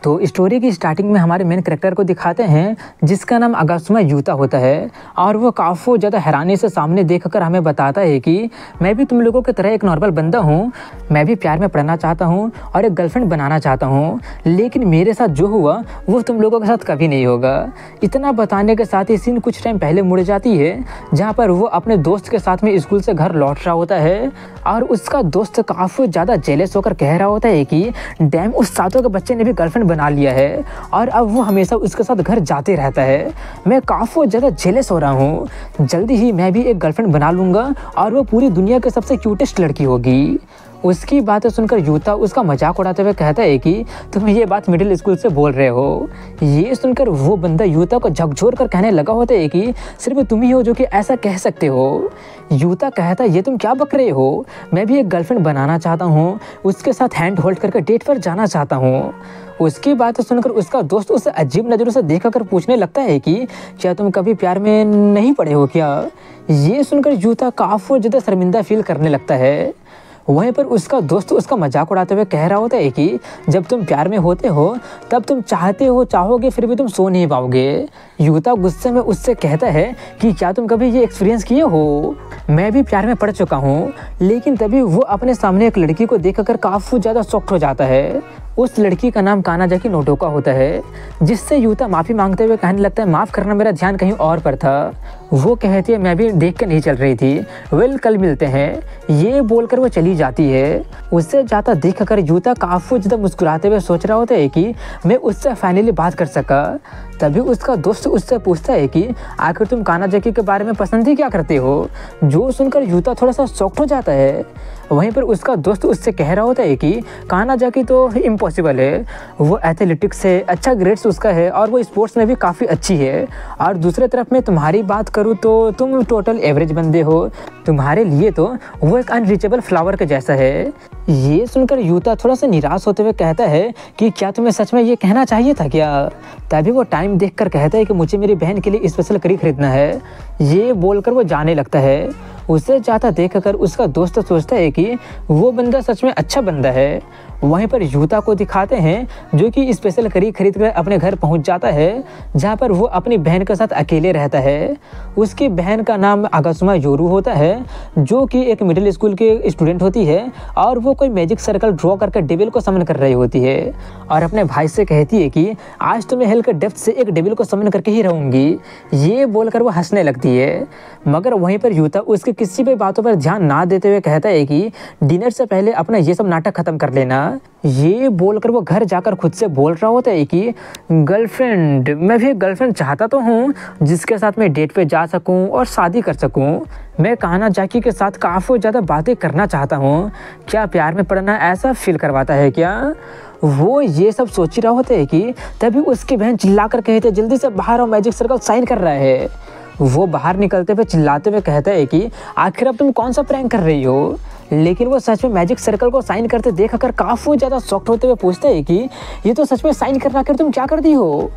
तो स्टोरी की स्टार्टिंग में हमारे मेन कैरेक्टर को दिखाते हैं जिसका नाम अगासुमा यूता होता है और वो काफ़ी ज़्यादा हैरानी से सामने देखकर हमें बताता है कि मैं भी तुम लोगों की तरह एक नॉर्मल बंदा हूँ। मैं भी प्यार में पड़ना चाहता हूँ और एक गर्लफ्रेंड बनाना चाहता हूँ, लेकिन मेरे साथ जो हुआ वो तुम लोगों के साथ कभी नहीं होगा। इतना बताने के साथ ही सीन कुछ टाइम पहले मुड़ जाती है जहाँ पर वो अपने दोस्त के साथ में स्कूल से घर लौट रहा होता है और उसका दोस्त काफ़ी ज़्यादा जेलस होकर कह रहा होता है कि डैम उस सातों के बच्चे ने भी गर्लफ्रेंड बना लिया है और अब वो हमेशा उसके साथ घर जाते रहता है। मैं काफ़ी ज़्यादा जेलस हो रहा हूँ, जल्दी ही मैं भी एक गर्लफ्रेंड बना लूँगा और वो पूरी दुनिया की सबसे क्यूटेस्ट लड़की होगी। उसकी बातें सुनकर यूता उसका मजाक उड़ाते हुए कहता है कि तुम ये बात मिडिल स्कूल से बोल रहे हो। ये सुनकर वो बंदा यूता को झकझोर कर कहने लगा होता है कि सिर्फ तुम ही हो जो कि ऐसा कह सकते हो। यूता कहता है ये तुम क्या बक रहे हो, मैं भी एक गर्लफ्रेंड बनाना चाहता हूँ, उसके साथ हैंड होल्ड करके डेट पर जाना चाहता हूँ। उसकी बातें सुनकर उसका दोस्त उसे अजीब नज़रों से देखकर पूछने लगता है कि क्या तुम कभी प्यार में नहीं पड़े हो क्या। ये सुनकर यूता काफ़ी ज़्यादा शर्मिंदा फील करने लगता है। वहीं पर उसका दोस्त उसका मजाक उड़ाते हुए कह रहा होता है कि जब तुम प्यार में होते हो तब तुम चाहोगे फिर भी तुम सो नहीं पाओगे। यूता गुस्से में उससे कहता है कि क्या तुम कभी ये एक्सपीरियंस किए हो, मैं भी प्यार में पड़ चुका हूँ। लेकिन तभी वो अपने सामने एक लड़की को देखकर काफ़ी ज़्यादा शॉक्ड हो जाता है। उस लड़की का नाम कानाजाकी नोटोका होता है, जिससे यूता माफ़ी मांगते हुए कहने लगता है माफ़ करना, मेरा ध्यान कहीं और पर था। वो कहती है मैं भी देख के नहीं चल रही थी, वेल कल मिलते हैं। ये बोलकर वो चली जाती है। उससे जाता देखकर यूता काफ़ी ज़्यादा मुस्कुराते हुए सोच रहा होता है कि मैं उससे फाइनली बात कर सका। तभी उसका दोस्त उससे पूछता है कि आखिर तुम कानाजाकी के बारे में पसंद ही क्या करते हो। जो सुनकर यूता थोड़ा सा शॉक्ड हो जाता है। वहीं पर उसका दोस्त उससे कह रहा होता है कि कानाजाकी तो इम्पॉसिबल है, वो एथलेटिक्स से अच्छा ग्रेड्स उसका है और वो स्पोर्ट्स में भी काफ़ी अच्छी है। और दूसरी तरफ मैं तुम्हारी बात करूँ तो तुम टोटल एवरेज बंदे हो, तुम्हारे लिए तो वो एक अनरीचेबल फ्लावर के जैसा है। ये सुनकर यूता थोड़ा सा निराश होते हुए कहता है कि क्या तुम्हें सच में ये कहना चाहिए था क्या। तभी वो टाइम देखकर कहता है कि मुझे मेरी बहन के लिए स्पेशल करी खरीदना है। ये बोलकर वो जाने लगता है। उसे जाता देखकर उसका दोस्त सोचता है कि वो बंदा सच में अच्छा बंदा है। वहीं पर यूता को दिखाते हैं जो कि स्पेशल करी खरीद कर अपने घर पहुंच जाता है, जहां पर वो अपनी बहन के साथ अकेले रहता है। उसकी बहन का नाम अगासुमा योरू होता है, जो कि एक मिडिल स्कूल के स्टूडेंट होती है और वो कोई मैजिक सर्कल ड्रॉ करके डेविल को समन कर रही होती है और अपने भाई से कहती है कि आज तो मैं हेल के डेप्थ से एक डेविल को समन करके ही रहूँगी। ये बोलकर वो हंसने लगती है। मगर वहीं पर यूता उसके किसी भी बातों पर ध्यान ना देते हुए कहता है कि डिनर से पहले अपना ये सब नाटक खत्म कर लेना। ये बोलकर वो घर जाकर खुद से बोल रहा होता है कि गर्लफ्रेंड, मैं भी गर्लफ्रेंड चाहता तो हूँ जिसके साथ मैं डेट पे जा सकूँ और शादी कर सकूँ। मैं कानाजाकी के साथ काफ़ी ज़्यादा बातें करना चाहता हूँ। क्या प्यार में पड़ना ऐसा फील करवाता है क्या। वो ये सब सोच रहा होता है कि तभी उसकी बहन चिल्लाकर कहते जल्दी से बाहर आओ, मैजिक सर्कल साइन कर रहा है। वो बाहर निकलते हुए चिल्लाते हुए कहता है कि आखिर अब तुम कौन सा प्रैंक कर रही हो। लेकिन वो सच में मैजिक सर्कल को साइन करते देखकर काफ़ी ज़्यादा शॉक्ड होते हुए पूछता है कि ये तो सच में साइन करना कर तुम क्या कर दी हो।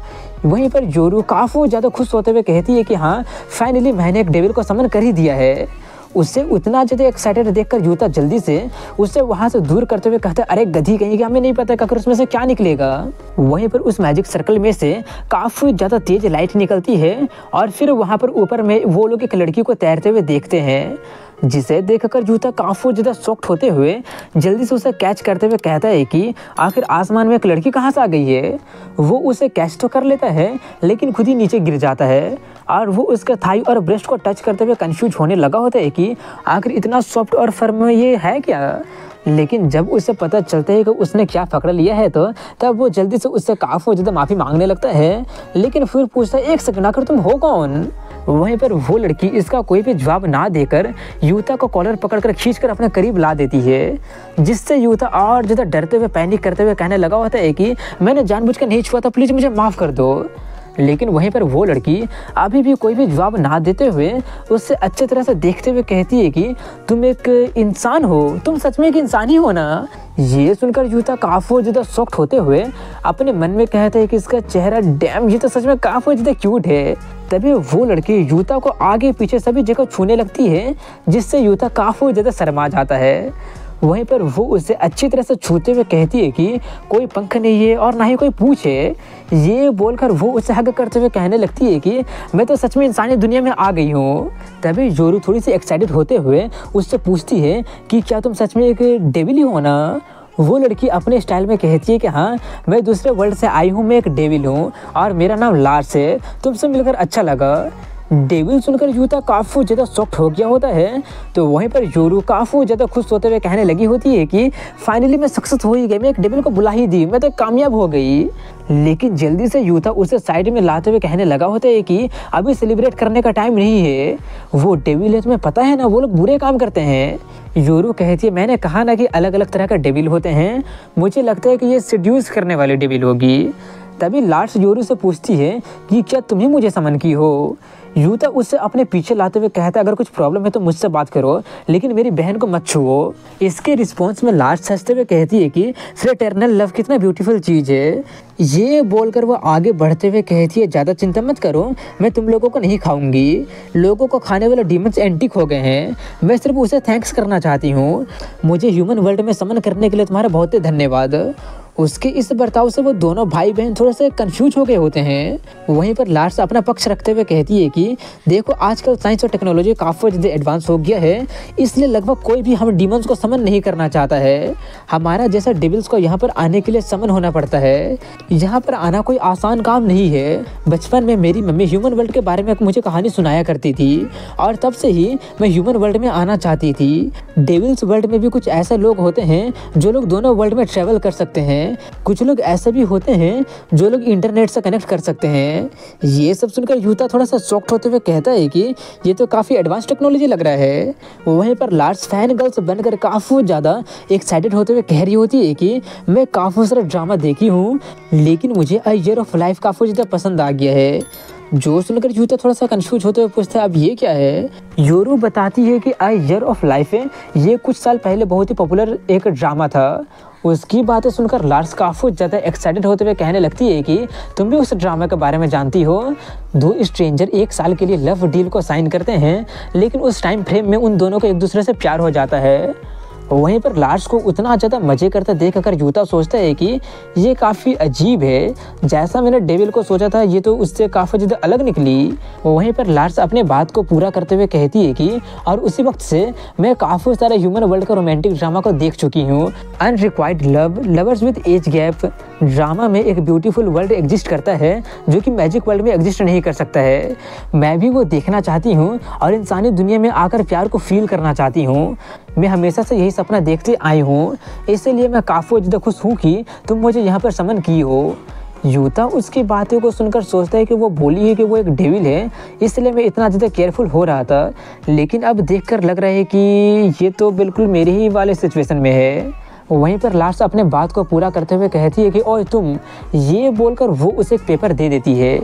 वहीं पर योरू काफ़ी ज़्यादा खुश होते हुए कहती है कि हाँ फाइनली मैंने एक डेविल को समन कर ही दिया है। उससे उतना ज़्यादा एक्साइटेड देखकर यूता जल्दी से उससे वहाँ से दूर करते हुए कहते अरे गधी कहीं कि हमें नहीं पता कि उसमें से क्या निकलेगा। वहीं पर उस मैजिक सर्कल में से काफ़ी ज़्यादा तेज़ लाइट निकलती है और फिर वहाँ पर ऊपर में वो लोग एक लड़की को तैरते हुए देखते हैं, जिसे देखकर यूता काफ़ी ज़्यादा शॉक्ड होते हुए जल्दी से उसे कैच करते हुए कहता है कि आखिर आसमान में एक लड़की कहाँ से आ गई है। वो उसे कैच तो कर लेता है लेकिन खुद ही नीचे गिर जाता है और वो उसके थाई और ब्रेस्ट को टच करते हुए कंफ्यूज होने लगा होता है कि आखिर इतना सॉफ्ट और फर्म ये है क्या। लेकिन जब उसे पता चलता है कि उसने क्या पकड़ लिया है तो तब वो जल्दी से उससे काफ़ी ज़्यादा माफ़ी मांगने लगता है। लेकिन फिर पूछता है एक सेकंड आखिर तुम हो कौन। वहीं पर वो लड़की इसका कोई भी जवाब ना देकर यूता को कॉलर पकड़कर खींचकर अपने करीब ला देती है, जिससे यूता और ज़्यादा डरते हुए पैनिक करते हुए कहने लगा होता है कि मैंने जानबूझकर नहीं छुआ था, प्लीज़ मुझे माफ़ कर दो। लेकिन वहीं पर वो लड़की अभी भी कोई भी जवाब ना देते हुए उससे अच्छे तरह से देखते हुए कहती है कि तुम एक इंसान हो, तुम सच में एक इंसान ही हो ना। ये सुनकर यूता काफ़ी ज़्यादा शॉक्ड होते हुए अपने मन में कहता है कि इसका चेहरा डैम ये तो सच में काफ़ी ज़्यादा क्यूट है। तभी वो लड़की यूता को आगे पीछे सभी जगह छूने लगती है, जिससे यूता काफ़ी ज़्यादा शर्मा जाता है। वहीं पर वो उसे अच्छी तरह से छूते हुए कहती है कि कोई पंख नहीं है और ना ही कोई पूंछ है। ये बोलकर वो उसे हग करते हुए कहने लगती है कि मैं तो सच में इंसानी दुनिया में आ गई हूँ। तभी जोरू थोड़ी सी एक्साइटेड होते हुए उससे पूछती है कि क्या तुम सच में एक डेविल ही हो ना। वो लड़की अपने स्टाइल में कहती है कि हाँ, मैं दूसरे वर्ल्ड से आई हूँ, मैं एक डेविल हूँ और मेरा नाम लार्स है, तुमसे मिलकर अच्छा लगा। डेविल सुनकर यूता काफ़ी ज़्यादा शॉक्ड हो गया होता है। तो वहीं पर जोरू काफ़ी ज़्यादा खुश होते हुए कहने लगी होती है कि फाइनली मैं सक्सेस हो ही गई, मैं एक डेविल को बुला ही दी, मैं तो कामयाब हो गई। लेकिन जल्दी से यूता उसे साइड में लाते हुए कहने लगा होता है कि अभी सेलिब्रेट करने का टाइम नहीं है, वो डेविल है, तुम्हें पता है ना, वो लोग बुरे काम करते हैं। योरू कहती है मैंने कहा ना कि अलग अलग तरह का डेविल होते हैं, मुझे लगता है कि ये सेड्यूस करने वाली डेविल होगी। तभी लार्स योरू से पूछती है कि क्या तुम्हें मुझे समन की हो। यूता उससे अपने पीछे लाते हुए कहता है अगर कुछ प्रॉब्लम है तो मुझसे बात करो, लेकिन मेरी बहन को मत छुओ। इसके रिस्पॉन्स में लार्स हंसते हुए कहती है कि फ्रेटर्नल लव कितना ब्यूटीफुल चीज़ है। ये बोलकर वो आगे बढ़ते हुए कहती है ज़्यादा चिंता मत करो, मैं तुम लोगों को नहीं खाऊंगी, लोगों को खाने वाले डीमंस एंटिक हो गए हैं, मैं सिर्फ उसे थैंक्स करना चाहती हूँ, मुझे ह्यूमन वर्ल्ड में समन करने के लिए तुम्हारा बहुत ही धन्यवाद। उसके इस बर्ताव से वो दोनों भाई बहन थोड़े से कंफ्यूज हो गए होते हैं। वहीं पर लार्स अपना पक्ष रखते हुए कहती है कि देखो आजकल साइंस और टेक्नोलॉजी काफ़ी ज़्यादा एडवांस हो गया है, इसलिए लगभग कोई भी हम डीमंस को समन नहीं करना चाहता है। हमारा जैसा डेविल्स को यहाँ पर आने के लिए समन होना पड़ता है, यहाँ पर आना कोई आसान काम नहीं है। बचपन में मेरी मम्मी ह्यूमन वर्ल्ड के बारे में मुझे कहानी सुनाया करती थी और तब से ही मैं ह्यूमन वर्ल्ड में आना चाहती थी। डेविल्स वर्ल्ड में भी कुछ ऐसे लोग होते हैं जो लोग दोनों वर्ल्ड में ट्रेवल कर सकते हैं, कुछ लोग ऐसे भी होते हैं जो लोग इंटरनेट से कनेक्ट कर सकते हैं। ये सब सुनकर यूता थोड़ा सा शॉक्ड होते हुए कहता है कि ये तो काफ़ी एडवांस टेक्नोलॉजी लग रहा है। वहीं पर लार्स फैन गर्ल्स बनकर काफ़ी ज़्यादा एक्साइटेड होते हुए कह रही होती है कि मैं काफ़ी सारा ड्रामा देखी हूँ, लेकिन मुझे अ ईयर ऑफ लाइफ काफ़ी ज़्यादा पसंद आ गया है। जो सुनकर यूता थोड़ा सा कंफ्यूज होते हुए पूछता है अब ये क्या है। योरू बताती है कि अ ईयर ऑफ लाइफ है, ये कुछ साल पहले बहुत ही पॉपुलर एक ड्रामा था। उसकी बातें सुनकर लार्स काफ़ी ज़्यादा एक्साइटेड होते हुए कहने लगती है कि तुम भी उस ड्रामा के बारे में जानती हो। दो स्ट्रेंजर एक साल के लिए लव डील को साइन करते हैं, लेकिन उस टाइम फ्रेम में उन दोनों को एक दूसरे से प्यार हो जाता है। वहीं पर लार्स को उतना ज़्यादा मज़े करते देख कर यूता सोचता है कि ये काफ़ी अजीब है, जैसा मैंने डेविल को सोचा था ये तो उससे काफ़ी ज़्यादा अलग निकली। वहीं पर लार्स अपने बात को पूरा करते हुए कहती है कि और उसी वक्त से मैं काफ़ी सारे ह्यूमन वर्ल्ड का रोमांटिक ड्रामा को देख चुकी हूँ। Unrequired love, lovers with age gap drama में एक ब्यूटीफुल वर्ल्ड एग्जिस्ट करता है जो कि मैजिक वर्ल्ड में एग्जिस्ट नहीं कर सकता है। मैं भी वो देखना चाहती हूँ और इंसानी दुनिया में आकर प्यार को फील करना चाहती हूँ। मैं हमेशा से यही सपना देखते आई हूँ, इसलिए मैं काफ़ी ज़्यादा खुश हूँ कि तुम मुझे यहाँ पर समन की हो। यूता उसकी बातों को सुनकर सोचता है कि वो बोली है कि वो एक डेविल है, इसलिए मैं इतना ज़्यादा केयरफुल हो रहा था, लेकिन अब देखकर लग रहा है कि ये तो बिल्कुल मेरे ही वाले सिचुएशन में है। वहीं पर लास्ट अपने बात को पूरा करते हुए कहती है कि ओए तुम, ये बोलकर वो उसे एक पेपर दे देती है,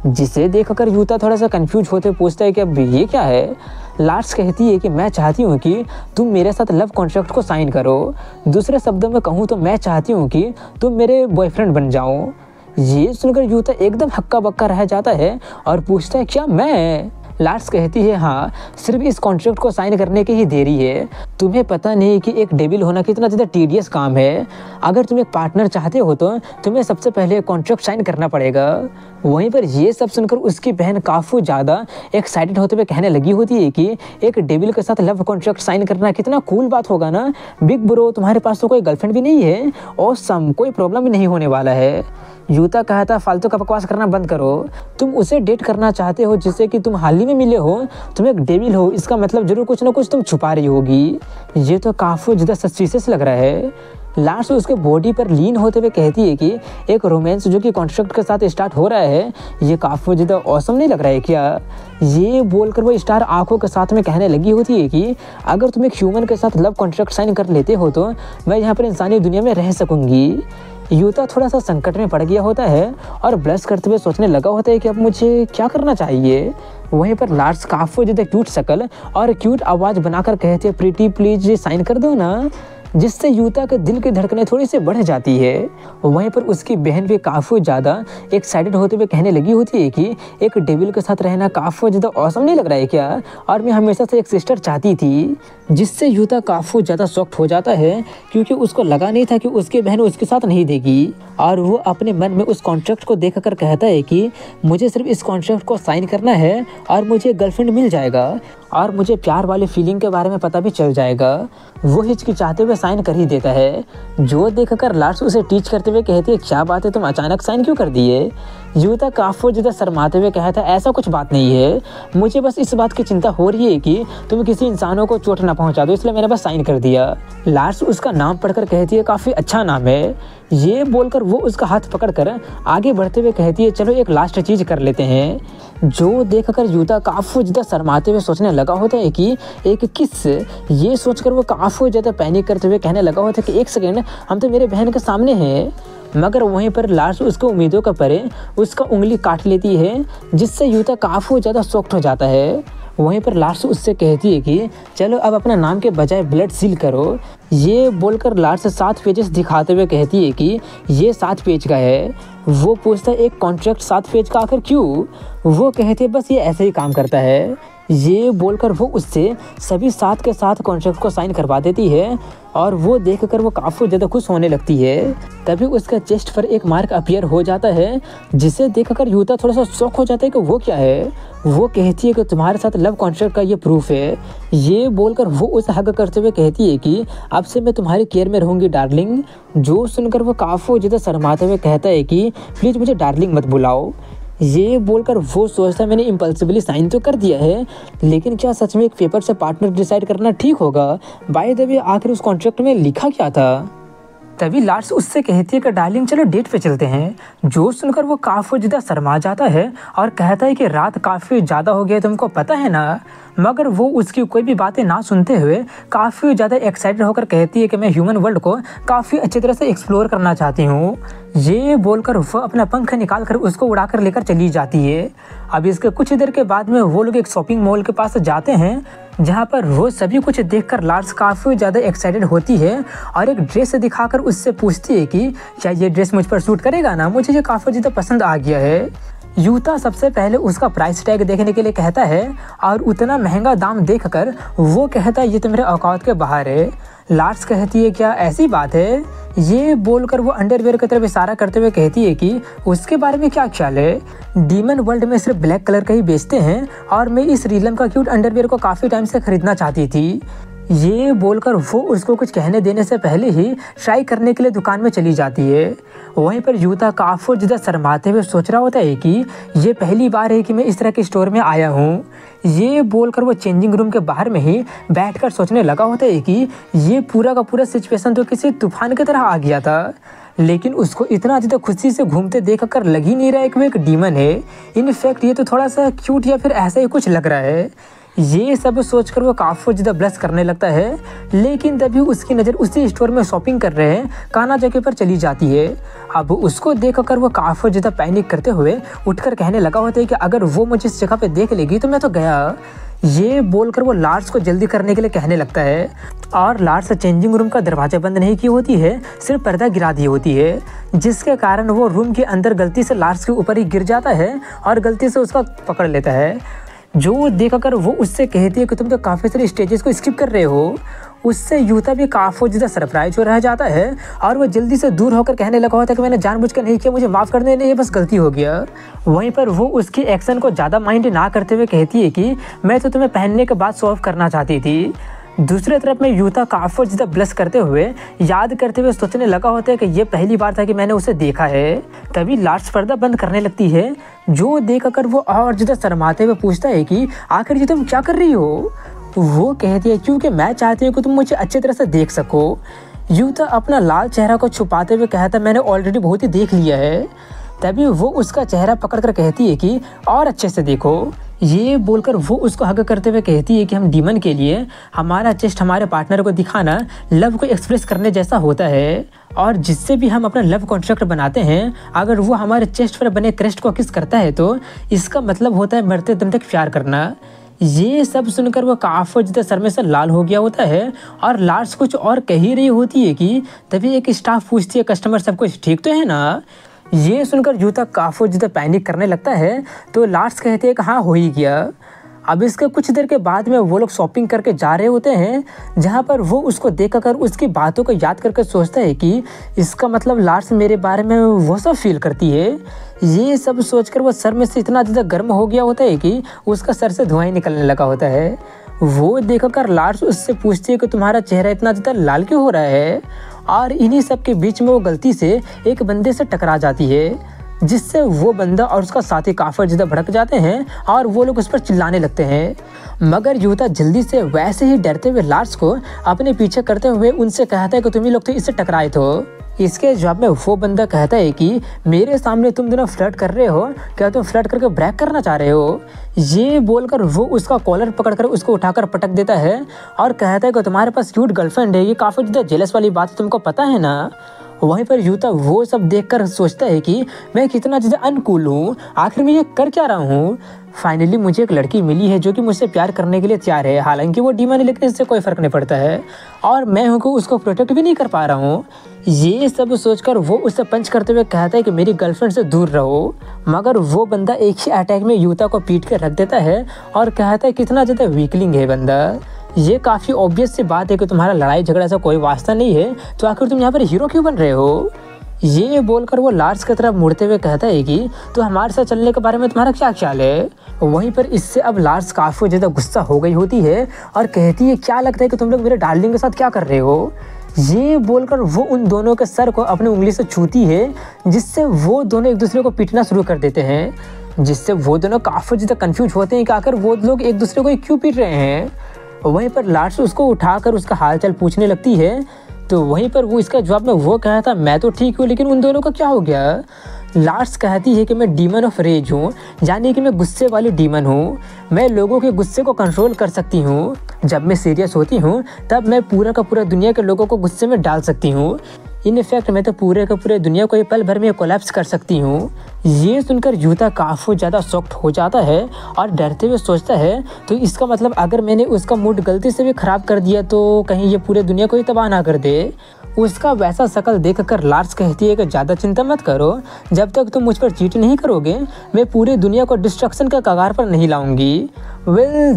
जिसे देखकर यूता थोड़ा सा कंफ्यूज होते पूछता है कि अब ये क्या है। लार्स कहती है कि मैं चाहती हूँ कि तुम मेरे साथ लव कॉन्ट्रैक्ट को साइन करो, दूसरे शब्दों में कहूँ तो मैं चाहती हूँ कि तुम मेरे बॉयफ्रेंड बन जाओ। ये सुनकर यूता एकदम हक्का बक्का रह जाता है और पूछता है क्या मैं। लार्स कहती है हाँ, सिर्फ इस कॉन्ट्रैक्ट को साइन करने की ही देरी है, तुम्हें पता नहीं कि एक डेविल होना कितना ज़्यादा टीडियस काम है। अगर तुम एक पार्टनर चाहते हो तो तुम्हें सबसे पहले कॉन्ट्रैक्ट साइन करना पड़ेगा। वहीं पर ये सब सुनकर उसकी बहन काफ़ी ज़्यादा एक्साइटेड होते हुए कहने लगी होती है कि एक डेविल के साथ लव कॉन्ट्रैक्ट साइन करना कितना कूल बात होगा ना। बिग ब्रो, तुम्हारे पास तो कोई गर्लफ्रेंड भी नहीं है और कोई प्रॉब्लम भी नहीं होने वाला है। यूता कहता फालतू का बकवास करना बंद करो, तुम उसे डेट करना चाहते हो जिससे कि तुम हाल ही में मिले हो, तुम एक डेविल हो, इसका मतलब जरूर कुछ ना कुछ तुम छुपा रही होगी। ये तो काफ़ी ज़्यादा सस्पिशियस लग रहा है। लास्ट उसके बॉडी पर लीन होते हुए कहती है कि एक रोमांस जो कि कॉन्ट्रैक्ट के साथ स्टार्ट हो रहा है, ये काफ़ी ज़्यादा ऑसम नहीं लग रहा है क्या। ये बोलकर वो स्टार आंखों के साथ में कहने लगी होती है कि अगर तुम एक ह्यूमन के साथ लव कॉन्ट्रैक्ट साइन कर लेते हो तो मैं यहाँ पर इंसानी दुनिया में रह सकूँगी। यूता थोड़ा सा संकट में पड़ गया होता है और ब्लश करते हुए सोचने लगा होता है कि अब मुझे क्या करना चाहिए। वहीं पर लार्स काफ़ी ज़्यादा क्यूट शक्ल और क्यूट आवाज़ बनाकर कहते हैं प्रीटी प्लीज साइन कर दो ना। जिससे यूता के दिल की धड़कनें थोड़ी सी बढ़ जाती है। वहीं पर उसकी बहन भी काफ़ी ज़्यादा एक्साइटेड होते हुए कहने लगी होती है कि एक डेविल के साथ रहना काफ़ी ज़्यादा ऑसम नहीं लग रहा है क्या, और मैं हमेशा से एक सिस्टर चाहती थी। जिससे यूता काफ़ी ज़्यादा शॉक्ड हो जाता है क्योंकि उसको लगा नहीं था कि उसकी बहन उसके साथ नहीं देगी, और वो अपने मन में उस कॉन्ट्रैक्ट को देखकर कहता है कि मुझे सिर्फ इस कॉन्ट्रैक्ट को साइन करना है और मुझे गर्लफ्रेंड मिल जाएगा और मुझे प्यार वाली फीलिंग के बारे में पता भी चल जाएगा। वो हिचकिचाते हुए साइन कर ही देता है, जो देखकर लार्स उसे टीच करते हुए कहती है क्या बात है, तुम अचानक साइन क्यों कर दिए। यूता काफ़ी ज़्यादा शर्माते हुए कहता है ऐसा कुछ बात नहीं है, मुझे बस इस बात की चिंता हो रही है कि तुम किसी इंसानों को चोट ना पहुंचा दो, इसलिए मैंने बस साइन कर दिया। लार्स उसका नाम पढ़कर कहती है काफ़ी अच्छा नाम है। ये बोलकर वो उसका हाथ पकड़कर आगे बढ़ते हुए कहती है चलो एक लास्ट चीज़ कर लेते हैं। जो देखकर यूता काफ़ी ज़्यादा शर्माते हुए सोचने लगा होता है कि एक किस, ये सोचकर वो काफ़ी ज़्यादा पैनिक करते हुए कहने लगा होता है कि एक सेकेंड, हम तो मेरे बहन के सामने हैं। मगर वहीं पर लार्स उसको उम्मीदों का परे उसका उंगली काट लेती है, जिससे यूता काफ़ी ज़्यादा शॉक्ड हो जाता है। वहीं पर लार्स उससे कहती है कि चलो अब अपना नाम के बजाय ब्लड सील करो। ये बोलकर लार्स 7 पेजेस दिखाते हुए कहती है कि ये 7 पेज का है। वो पूछता है एक कॉन्ट्रैक्ट 7 पेज का आखिर क्यों। वो कहते हैं बस ये ऐसे ही काम करता है। ये बोलकर वो उससे सभी 7 के 7 कॉन्ट्रैक्ट को साइन करवा देती है, और वो देखकर वो काफ़ी ज़्यादा खुश होने लगती है। तभी उसका चेस्ट पर एक मार्क अपीयर हो जाता है, जिसे देखकर यूता थोड़ा सा शॉक हो जाता है कि वो क्या है। वो कहती है कि तुम्हारे साथ लव कॉन्ट्रैक्ट का ये प्रूफ है। ये बोलकर वो उसे हग करते हुए कहती है कि अब से मैं तुम्हारी केयर में रहूँगी डार्लिंग। जो सुनकर वो काफ़ी ज़्यादा शर्माते हुए कहता है कि प्लीज़ मुझे डार्लिंग मत बुलाओ। ये बोलकर वो सोचता है मैंने इम्पल्सिवली साइन तो कर दिया है, लेकिन क्या सच में एक पेपर से पार्टनर डिसाइड करना ठीक होगा। बाय द वे आखिर उस कॉन्ट्रैक्ट में लिखा क्या था। तभी लार्स उससे कहती है कि डार्लिंग चलो डेट पे चलते हैं। जो सुनकर वो काफ़ी ज़्यादा शर्मा जाता है और कहता है कि रात काफ़ी ज़्यादा हो गया, तुमको पता है ना। मगर वो उसकी कोई भी बातें ना सुनते हुए काफ़ी ज़्यादा एक्साइटेड होकर कहती है कि मैं ह्यूमन वर्ल्ड को काफ़ी अच्छी तरह से एक्सप्लोर करना चाहती हूँ। ये बोलकर वो अपना पंख निकाल कर उसको उड़ाकर लेकर चली जाती है। अब इसके कुछ देर के बाद में वो लोग एक शॉपिंग मॉल के पास जाते हैं, जहाँ पर वो सभी कुछ देखकर लार्स काफ़ी ज़्यादा एक्साइटेड होती है और एक ड्रेस दिखाकर उससे पूछती है कि क्या ये ड्रेस मुझ पर सूट करेगा ना, मुझे ये काफ़ी ज़्यादा पसंद आ गया है। यूता सबसे पहले उसका प्राइस टैग देखने के लिए कहता है और उतना महंगा दाम देखकर वो कहता है ये तो मेरे औकात के बाहर है। लार्स कहती है क्या ऐसी बात है। ये बोलकर वो अंडरवेयर की तरफ इशारा करते हुए कहती है कि उसके बारे में क्या ख्याल है। डीमन वर्ल्ड में सिर्फ ब्लैक कलर का ही बेचते हैं और मैं इस रीलम का क्यूट अंडरवेयर को काफ़ी टाइम से खरीदना चाहती थी। ये बोलकर वो उसको कुछ कहने देने से पहले ही ट्राई करने के लिए दुकान में चली जाती है। वहीं पर यूता काफ़ी ज़्यादा शर्माते हुए सोच रहा होता है कि ये पहली बार है कि मैं इस तरह के स्टोर में आया हूँ। ये बोलकर वो चेंजिंग रूम के बाहर में ही बैठकर सोचने लगा होता है कि ये पूरा का पूरा सिचुएशन तो किसी तूफान की तरह आ गया था, लेकिन उसको इतना ज़्यादा खुशी से घूमते देखकर लग ही नहीं रहा है कि वो एक डीमन है। इनफैक्ट ये तो थोड़ा सा क्यूट या फिर ऐसा ही कुछ लग रहा है। ये सब सोचकर वो काफ़ी ज़्यादा ब्लश करने लगता है, लेकिन तभी उसकी नज़र उसी स्टोर में शॉपिंग कर रहे हैं काना जगह पर चली जाती है। अब उसको देखकर वो काफ़ी ज़्यादा पैनिक करते हुए उठकर कहने लगा होता है कि अगर वो मुझे इस जगह पे देख लेगी तो मैं तो गया। ये बोलकर वो लार्स को जल्दी करने के लिए कहने लगता है और लार्स चेंजिंग रूम का दरवाज़ा बंद नहीं की होती है, सिर्फ पर्दा गिरा दी होती है, जिसके कारण वो रूम के अंदर गलती से लार्स के ऊपर ही गिर जाता है और गलती से उसका पकड़ लेता है। जो देखकर वो उससे कहती है कि तुम तो काफ़ी सारे स्टेजेस को स्किप कर रहे हो। उससे यूता भी काफ़ी ज़्यादा सरप्राइज हो रह जाता है और वो जल्दी से दूर होकर कहने लगा होता है कि मैंने जानबूझकर नहीं किया, मुझे माफ़ कर देना, ये बस गलती हो गया। वहीं पर वो उसकी एक्शन को ज़्यादा माइंड ना करते हुए कहती है कि मैं तो तुम्हें पहनने के बाद शो ऑफ करना चाहती थी। दूसरी तरफ में यूता काफ़ी ज़्यादा ब्लश करते हुए याद करते हुए सोचने लगा होता है कि ये पहली बार था कि मैंने उसे देखा है। तभी लार्स पर्दा बंद करने लगती है। जो देखकर वो और ज़्यादा शर्माते हुए पूछता है कि आखिर ये तुम क्या कर रही हो। वो कहती है क्योंकि मैं चाहती हूँ कि तुम मुझे अच्छी तरह से देख सको। यूता अपना लाल चेहरा को छुपाते हुए कहता मैंने ऑलरेडी बहुत ही देख लिया है। तभी वो उसका चेहरा पकड़कर कहती है कि और अच्छे से देखो। ये बोलकर वो उसको हग करते हुए कहती है कि हम डीमन के लिए हमारा चेस्ट हमारे पार्टनर को दिखाना लव को एक्सप्रेस करने जैसा होता है, और जिससे भी हम अपना लव कॉन्ट्रैक्ट बनाते हैं अगर वो हमारे चेस्ट पर बने क्रेस्ट को किस करता है तो इसका मतलब होता है मरते दम तक प्यार करना। ये सब सुनकर वो काफी ज़्यादा सर में से लाल हो गया होता है और लार्स कुछ और कह ही रही होती है कि तभी एक स्टाफ पूछती है कस्टमर सब कुछ ठीक तो है ना। ये सुनकर यूता काफी ज़्यादा पैनिक करने लगता है तो लार्स कहते हैं कि हाँ हो ही गया। अब इसके कुछ देर के बाद में वो लोग शॉपिंग करके जा रहे होते हैं जहाँ पर वो उसको देखकर उसकी बातों को याद करके सोचता है कि इसका मतलब लार्स मेरे बारे में वो सब फील करती है। ये सब सोचकर वो सर में से इतना ज़्यादा गर्म हो गया होता है कि उसका सर से धुआं ही निकलने लगा होता है। वो देखकर लार्स उससे पूछती है कि तुम्हारा चेहरा इतना ज़्यादा लाल क्यों हो रहा है। और इन्हीं सब के बीच में वो गलती से एक बंदे से टकरा जाती है जिससे वो बंदा और उसका साथी काफ़ी ज़्यादा भड़क जाते हैं और वो लोग उस पर चिल्लाने लगते हैं। मगर यूता जल्दी से वैसे ही डरते हुए लार्स को अपने पीछे करते हुए उनसे कहता है कि तुम ही लोग तो इससे टकराए थे। इसके जवाब में वो बंदा कहता है कि मेरे सामने तुम दोनों फ्लर्ट कर रहे हो, क्या तुम फ्लर्ट करके ब्रेक करना चाह रहे हो। ये बोलकर वो उसका कॉलर पकड़कर उसको उठाकर पटक देता है और कहता है कि तुम्हारे पास क्यूट गर्लफ्रेंड है, ये काफ़ी ज़्यादा जेलस वाली बात तुमको पता है ना। वहीं पर यूता वो सब देखकर सोचता है कि मैं कितना ज़्यादा अनकूल हूँ, आखिर मैं ये कर क्या रहा हूँ। फाइनली मुझे एक लड़की मिली है जो कि मुझसे प्यार करने के लिए तैयार है, हालांकि वो डीमन है लेकिन इससे कोई फ़र्क नहीं पड़ता है और मैं हूँ कि उसको प्रोटेक्ट भी नहीं कर पा रहा हूँ। ये सब सोचकर वो उससे पंच करते हुए कहता है कि मेरी गर्लफ्रेंड से दूर रहो। मगर वो बंदा एक ही अटैक में यूता को पीट कर रख देता है और कहता है कितना ज़्यादा वीकलिंग है बंदा। ये काफ़ी ऑब्वियस सी बात है कि तुम्हारा लड़ाई झगड़ा से कोई वास्ता नहीं है, तो आखिर तुम यहाँ पर हीरो क्यों बन रहे हो। ये बोलकर वो लार्स की तरफ मुड़ते हुए कहता है कि तो हमारे साथ चलने के बारे में तुम्हारा क्या ख्याल है। वहीं पर इससे अब लार्स काफ़ी ज़्यादा गुस्सा हो गई होती है और कहती है क्या लगता है कि तुम लोग मेरे डार्लिंग के साथ क्या कर रहे हो। ये बोलकर वो उन दोनों के सर को अपनी उंगली से छूती है जिससे वो दोनों एक दूसरे को पीटना शुरू कर देते हैं, जिससे वो दोनों काफ़ी ज़्यादा कन्फ्यूज होते हैं कि आखिर वो लोग एक दूसरे को क्यों पीट रहे हैं। वहीं पर लार्स उसको उठाकर उसका हालचाल पूछने लगती है तो वहीं पर वो इसका जवाब में वो कहता मैं तो ठीक हूँ लेकिन उन दोनों का क्या हो गया। लार्स कहती है कि मैं डीमन ऑफ रेज हूँ, यानी कि मैं गुस्से वाली डीमन हूँ। मैं लोगों के गुस्से को कंट्रोल कर सकती हूँ। जब मैं सीरियस होती हूँ तब मैं पूरा का पूरा दुनिया के लोगों को गुस्से में डाल सकती हूँ। इन इफेक्ट मैं तो पूरे का पूरे दुनिया को पल भर में कोलैप्स कर सकती हूँ। ये सुनकर यूता काफ़ी ज़्यादा शॉक्ड हो जाता है और डरते हुए सोचता है तो इसका मतलब अगर मैंने उसका मूड गलती से भी ख़राब कर दिया तो कहीं ये पूरे दुनिया को ही तबाह ना कर दे। उसका वैसा शक्ल देखकर लार्स कहती है कि ज़्यादा चिंता मत करो, जब तक तुम मुझ पर चीट नहीं करोगे मैं पूरी दुनिया को डिस्ट्रक्शन के कगार पर नहीं लाऊंगी।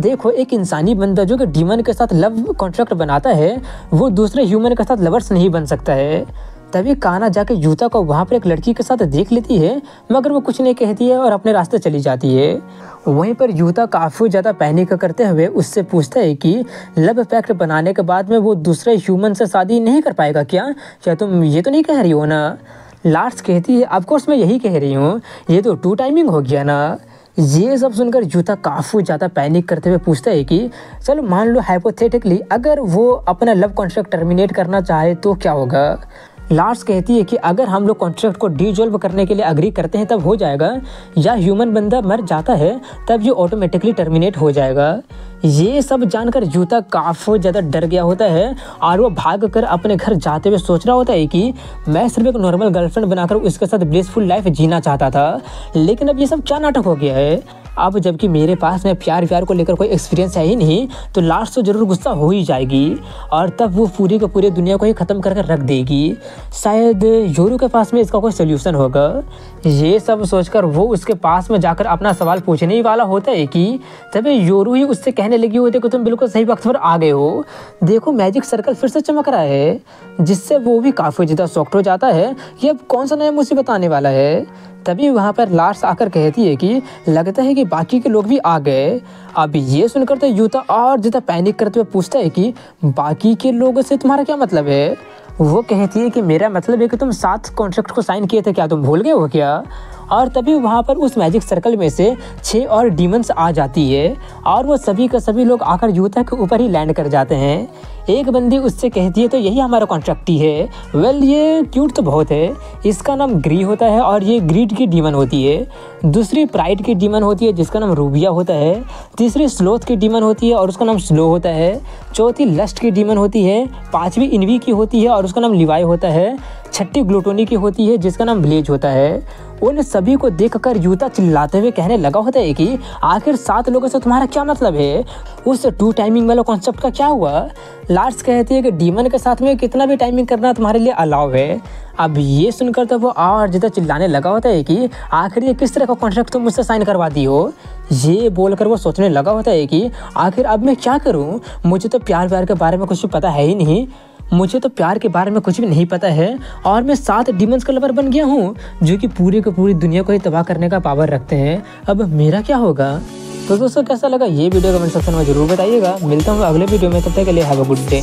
देखो एक इंसानी बंदा जो कि डीमन के साथ लव कॉन्ट्रैक्ट बनाता है वो दूसरे ह्यूमन के साथ लवर्स नहीं बन सकता है। तभी काना जाके यूता को वहाँ पर एक लड़की के साथ देख लेती है मगर वो कुछ नहीं कहती है और अपने रास्ते चली जाती है। वहीं पर यूता काफ़ी ज़्यादा पैनिक करते हुए उससे पूछता है कि लव पैक्ट बनाने के बाद में वो दूसरे ह्यूमन से शादी नहीं कर पाएगा क्या तुम ये तो नहीं कह रही हो ना। लार्स कहती है ऑफ कोर्स मैं यही कह रही हूँ, ये तो टू टाइमिंग हो गया ना। ये सब सुनकर यूता काफ़ी ज़्यादा पैनिक करते हुए पूछता है कि चलो मान लो हाइपोथेटिकली अगर वो अपना लव कॉन्ट्रैक्ट टर्मिनेट करना चाहे तो क्या होगा। लार्स कहती है कि अगर हम लोग कॉन्ट्रैक्ट को डिसॉल्व करने के लिए अग्री करते हैं तब हो जाएगा, या ह्यूमन बंदा मर जाता है तब ये ऑटोमेटिकली टर्मिनेट हो जाएगा। ये सब जानकर यूता काफ़ी ज़्यादा डर गया होता है और वो भाग कर अपने घर जाते हुए सोच रहा होता है कि मैं सिर्फ एक नॉर्मल गर्लफ्रेंड बनाकर उसके साथ ब्लिसफुल लाइफ जीना चाहता था, लेकिन अब ये सब क्या नाटक हो गया है। अब जबकि मेरे पास में प्यार को लेकर कोई एक्सपीरियंस है ही नहीं तो लार्स तो ज़रूर गुस्सा हो ही जाएगी और तब वो पूरी के पूरी दुनिया को ही ख़त्म करके रख देगी। शायद योरू के पास में इसका कोई सोल्यूशन होगा। ये सब सोचकर वो उसके पास में जाकर अपना सवाल पूछने ही वाला होता है कि तभी योरू ही उससे कहने लगी होती है कि तुम बिल्कुल सही वक्त पर आ गए हो, देखो मैजिक सर्कल फिर से चमक रहा है। जिससे वो भी काफ़ी ज़्यादा शॉक्ड हो जाता है कि अब कौन सा नया मुसीबत आने वाला है। तभी वहाँ पर लार्स आकर कहती है कि लगता है कि बाकी के लोग भी आ गए। अब ये सुनकर तो यूता और ज़्यादा पैनिक करते हुए पूछता है कि बाकी के लोगों से तुम्हारा क्या मतलब है। वो कहती है कि मेरा मतलब है कि तुम 7 कॉन्ट्रैक्ट को साइन किए थे, क्या तुम भूल गए हो क्या। और तभी वहाँ पर उस मैजिक सर्कल में से 6 और डीमंस आ जाती है और वो सभी के सभी लोग आकर यूता के ऊपर ही लैंड कर जाते हैं। एक बंदी उससे कहती है तो यही हमारा कॉन्ट्रैक्ट ही है। वेल ये क्यूट तो बहुत है। इसका नाम ग्री होता है और ये ग्रीड की डीमन होती है। दूसरी प्राइड की डीमन होती है जिसका नाम रूबिया होता है। तीसरी स्लोथ की डीमन होती है और उसका नाम स्लो होता है। चौथी लस्ट की डीमन होती है। पांचवी इनवी की होती है और उसका नाम लिवाई होता है। छठी ग्लूटोनी की होती है जिसका नाम ब्लेज होता है। उन सभी को देखकर यूता चिल्लाते हुए कहने लगा होता है कि आखिर 7 लोगों से तुम्हारा क्या मतलब है? उस 2 टाइमिंग वाला कॉन्सेप्ट का क्या हुआ? लार्स कहती है कि डीमन के साथ में कितना भी टाइमिंग करना तुम्हारे लिए अलाउ है। अब ये सुनकर तो वो और ज़्यादा चिल्लाने लगा होता है कि आखिर ये किस तरह का कॉन्ट्रैक्ट तुम मुझसे साइन करवा दी हो। ये बोलकर वो सोचने लगा होता है कि आखिर अब मैं क्या करूँ, मुझे तो प्यार के बारे में कुछ भी पता है ही नहीं। मुझे तो प्यार के बारे में कुछ भी नहीं पता है और मैं 7 डीमंस का लवर बन गया हूँ जो कि पूरी की पूरी दुनिया को ही तबाह करने का पावर रखते हैं। अब मेरा क्या होगा? तो दोस्तों कैसा लगा ये वीडियो कमेंट सेक्शन में जरूर बताइएगा। मिलता हूँ अगले वीडियो में, तब तक के लिए हैव अ गुड डे।